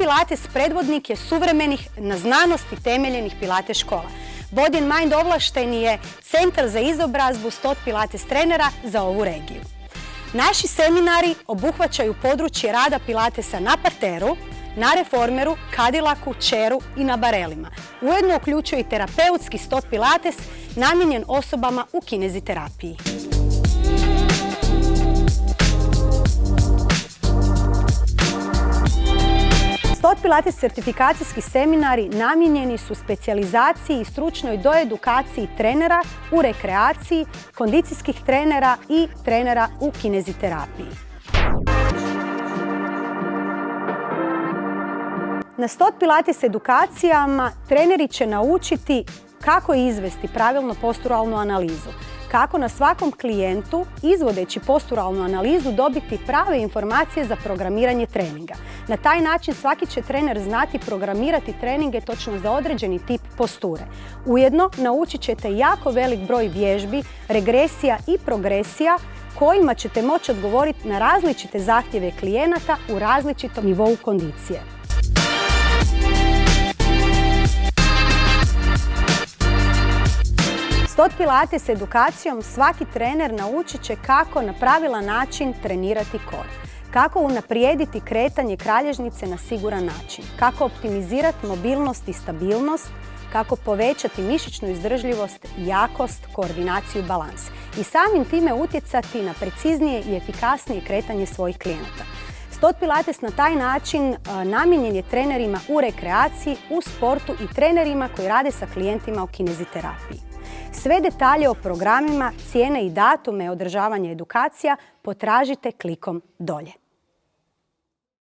Pilates predvodnik je suvremenih na znanosti temeljenih Pilates škola. Body and Mind ovlašteni je centar za izobrazbu 100 Pilates trenera za ovu regiju. Naši seminari obuhvaćaju područje rada Pilatesa na parteru, na reformeru, Cadillacu, chairu i na barelima. Ujedno uključuje i terapeutski 100 Pilates namijenjen osobama u kineziterapiji. STOT Pilates certifikacijski seminari namijenjeni su specijalizaciji i stručnoj doedukaciji trenera u rekreaciji, kondicijskih trenera i trenera u kineziterapiji. Na STOT Pilates edukacijama treneri će naučiti kako izvesti pravilno posturalnu analizu, kako na svakom klijentu, izvodeći posturalnu analizu, dobiti prave informacije za programiranje treninga. Na taj način svaki će trener znati programirati treninge točno za određeni tip posture. Ujedno naučit ćete jako velik broj vježbi, regresija i progresija kojima ćete moći odgovoriti na različite zahtjeve klijenata u različitom nivou kondicije. STOT Pilates edukacijom svaki trener naučit će kako na pravilan način trenirati kor, kako unaprijediti kretanje kralježnice na siguran način, kako optimizirati mobilnost i stabilnost, kako povećati mišićnu izdržljivost, jakost, koordinaciju i balans i samim time utjecati na preciznije i efikasnije kretanje svojih klijenata. STOT Pilates na taj način namijenjen je trenerima u rekreaciji, u sportu i trenerima koji rade sa klijentima u kineziterapiji. Sve detalje o programima, cijene i datume održavanja edukacija potražite klikom dolje.